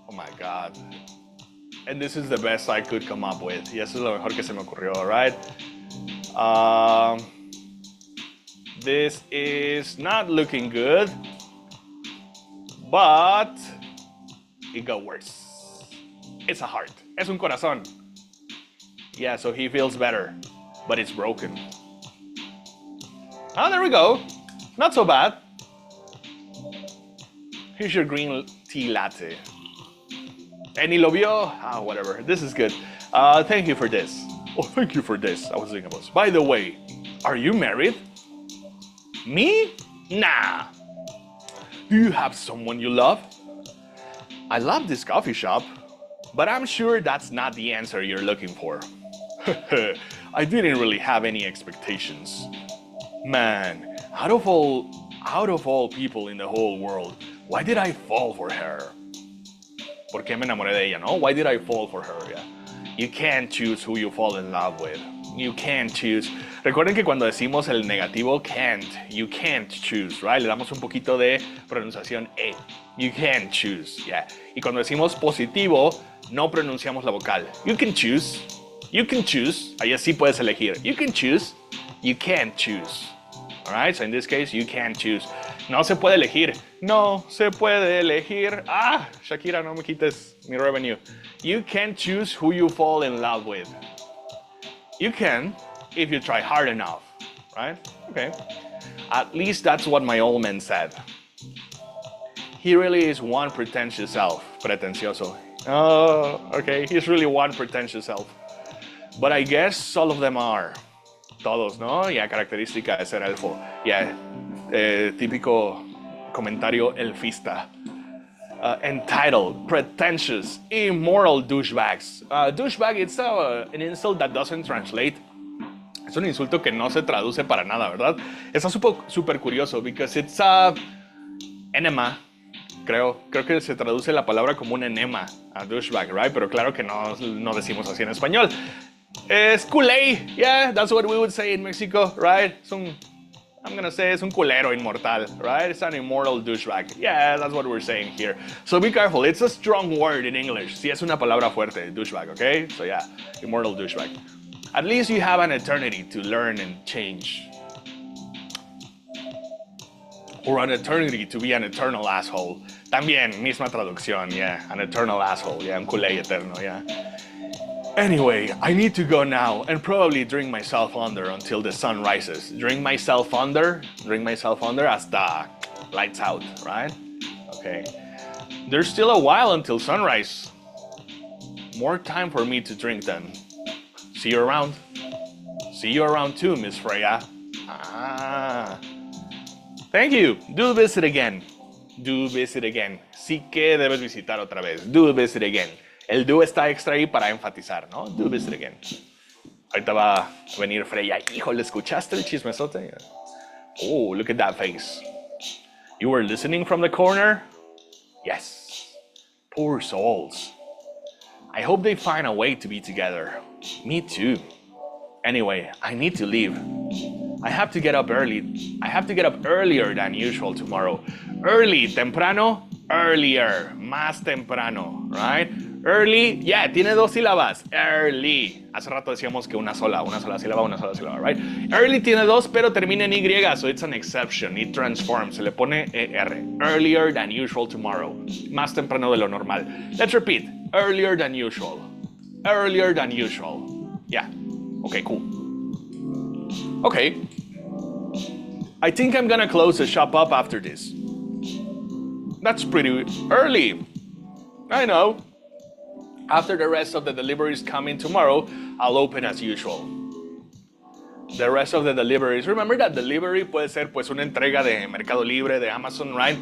Oh my God. And this is the best I could come up with. Y eso es lo mejor que se me ocurrió, all right? This is not looking good, but it got worse. It's a heart. Es un corazón. Yeah, so he feels better, but it's broken. Oh, there we go. Not so bad. Here's your green tea latte. And ni lo vio. Whatever. This is good. Thank you for this. Oh, thank you for this. I was thinking about this. By the way, are you married? Me? Nah. Do you have someone you love? I love this coffee shop, but I'm sure that's not the answer you're looking for. I didn't really have any expectations. Man, out of all people in the whole world, why did I fall for her? ¿Por qué me enamoré de ella, no? Why did I fall for her? Yeah. You can't choose who you fall in love with. You can't choose. Recuerden que cuando decimos el negativo can't, you can't choose, right? Le damos un poquito de pronunciación E. You can't choose, yeah. Y cuando decimos positivo, no pronunciamos la vocal. You can choose. You can choose. Ahí sí puedes elegir. You can choose. You can't choose. All right? So in this case, you can't choose. No se puede elegir. No se puede elegir. Shakira, no me quites mi revenue. You can't choose who you fall in love with. You can if you try hard enough, right? Okay. At least that's what my old man said. He really is one pretentious elf. Pretencioso. Oh, okay. He's really one pretentious elf. But I guess all of them are. Todos, ¿no? Ya, característica de ser elfo. Ya, típico comentario elfista. Entitled, pretentious, immoral douchebags. Douchebag, it's an insult that doesn't translate. Es un insulto que no se traduce para nada, ¿verdad? Está súper curioso, because it's enema. Creo que se traduce la palabra como un enema, a douchebag, right? Pero claro que no decimos así en español. Es culé, yeah, that's what we would say in Mexico, right? I'm gonna say es un culero inmortal, right? It's an immortal douchebag. Yeah, that's what we're saying here. So be careful, it's a strong word in English. Sí, es una palabra fuerte, douchebag, okay? So yeah, immortal douchebag. At least you have an eternity to learn and change. Or an eternity to be an eternal asshole. También, misma traducción, yeah. An eternal asshole, yeah, un culé eterno, yeah. Anyway, I need to go now and probably drink myself under until the sun rises. Drink myself under hasta lights out, right? Okay. There's still a while until sunrise. More time for me to drink then. See you around. See you around too, Miss Freya. Thank you. Do visit again. Do visit again. Sí que debes visitar otra vez. Do visit again. El do está extra ahí para enfatizar, ¿no? Do visit again. Ahorita va a venir Freya. Híjole, ¿escuchaste el chismesote? Oh, look at that face. You were listening from the corner? Yes. Poor souls. I hope they find a way to be together. Me too. Anyway, I need to leave. I have to get up early. I have to get up earlier than usual tomorrow. Early, temprano, earlier, más temprano, right? Early, tiene 2 sílabas. Early. Hace rato decíamos que una sola sílaba, right? Early tiene 2, pero termina en Y, so it's an exception. It transforms. Se le pone ER. Earlier than usual tomorrow. Más temprano de lo normal. Let's repeat. Earlier than usual. Earlier than usual. Yeah. Okay, cool. Okay. I think I'm gonna close the shop up after this. That's pretty early. I know. After the rest of the deliveries come in tomorrow, I'll open as usual. The rest of the deliveries. Remember that delivery puede ser pues una entrega de Mercado Libre, de Amazon, right?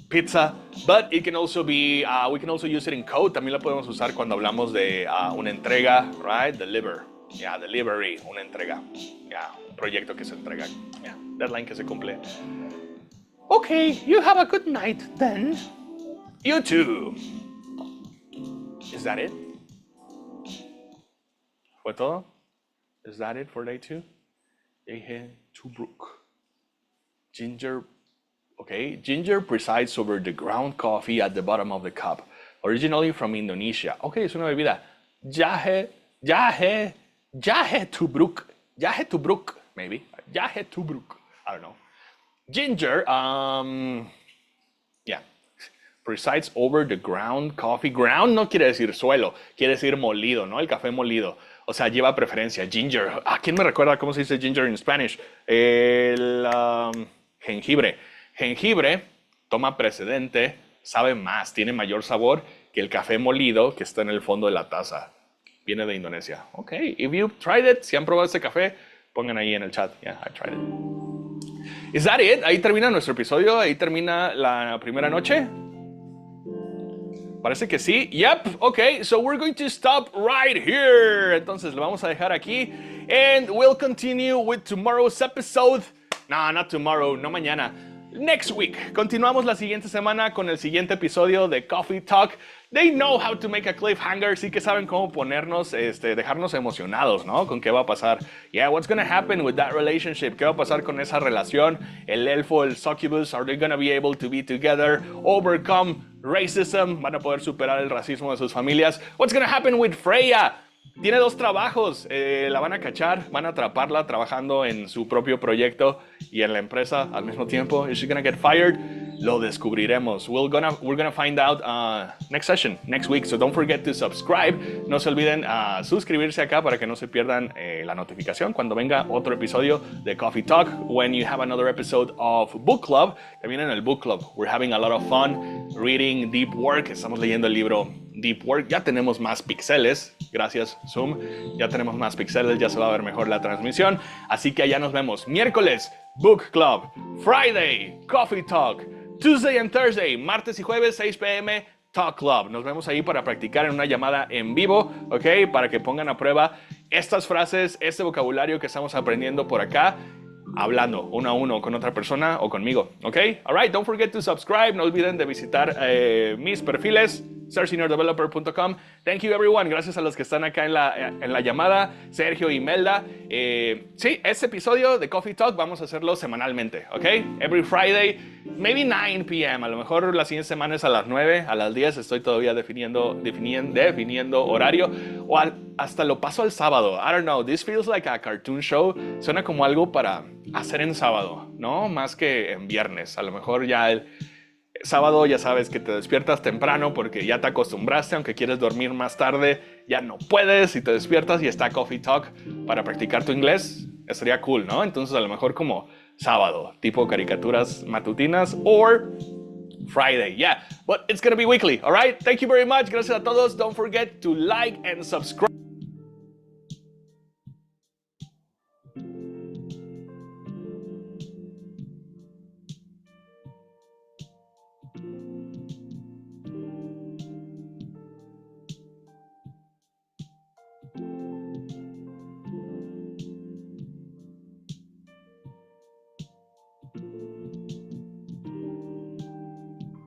Pizza, but it can also be, we can also use it in code. También la podemos usar cuando hablamos de una entrega, right? Deliver. Yeah, delivery, una entrega. Yeah, un proyecto que se entrega. Yeah, deadline que se cumple. Okay, you have a good night then. You too. Is that it? ¿Fue todo? Is that it for day 2? Dije to Brooke. Ginger. Okay, ginger presides over the ground coffee at the bottom of the cup. Originally from Indonesia. Okay, es una bebida. Jahe to Brooke, maybe. Jahe to Brooke. I don't know. Ginger, presides over the ground coffee. Ground no quiere decir suelo, quiere decir molido, ¿no? El café molido. O sea, lleva preferencia. Ginger. ¿Quién me recuerda cómo se dice ginger en Spanish? El jengibre. Jengibre toma precedente, sabe más, tiene mayor sabor que el café molido que está en el fondo de la taza. Viene de Indonesia. Ok, if you tried it, si han probado ese café, pongan ahí en el chat. Yeah, I tried it. Is that it? Ahí termina nuestro episodio, ahí termina la primera noche. Parece que sí. Yep, okay, so we're going to stop right here. Entonces lo vamos a dejar aquí. And we'll continue with tomorrow's episode. No, not tomorrow, no mañana. Next week. Continuamos la siguiente semana con el siguiente episodio de Coffee Talk. They know how to make a cliffhanger. Sí que saben cómo ponernos, dejarnos emocionados, ¿no? Con qué va a pasar. Yeah, what's going to happen with that relationship? ¿Qué va a pasar con esa relación? El elfo, el succubus, are they going to be able to be together? Overcome racism. ¿Van a poder superar el racismo de sus familias? What's going to happen with Freya? Tiene 2 trabajos, la van a cachar, van a atraparla trabajando en su propio proyecto y en la empresa al mismo tiempo. Is she gonna get fired? Lo descubriremos. We're gonna find out next session, next week. So don't forget to subscribe. No se olviden suscribirse acá para que no se pierdan la notificación cuando venga otro episodio de Coffee Talk. When you have another episode of Book Club, también en el Book Club, we're having a lot of fun reading deep work. Estamos leyendo el libro Deep Work. Ya tenemos más píxeles, gracias Zoom, ya tenemos más píxeles, ya se va a ver mejor la transmisión, así que allá nos vemos. Miércoles, Book Club. Friday, Coffee Talk. Tuesday and Thursday, martes y jueves, 6 p.m., Talk Club. Nos vemos ahí para practicar en una llamada en vivo, ¿ok? Para que pongan a prueba estas frases, este vocabulario que estamos aprendiendo por acá, hablando uno a uno con otra persona o conmigo, ¿ok? All right, don't forget to subscribe. No olviden de visitar mis perfiles, searchseniordeveloper.com. Thank you everyone. Gracias a los que están acá en la llamada, Sergio y Melda. Sí, este episodio de Coffee Talk vamos a hacerlo semanalmente, ¿ok? Every Friday, maybe 9 p.m. A lo mejor la siguiente semana es a las 9, a las 10. Estoy todavía definiendo horario. O hasta lo paso al sábado. I don't know. This feels like a cartoon show. Suena como algo para hacer en sábado, ¿no? Más que en viernes. A lo mejor ya el sábado ya sabes que te despiertas temprano porque ya te acostumbraste, aunque quieres dormir más tarde, ya no puedes y te despiertas y está Coffee Talk para practicar tu inglés. Estaría cool, ¿no? Entonces a lo mejor como sábado, tipo caricaturas matutinas, or Friday, yeah. But it's gonna be weekly, all right? Thank you very much. Gracias a todos. Don't forget to like and subscribe.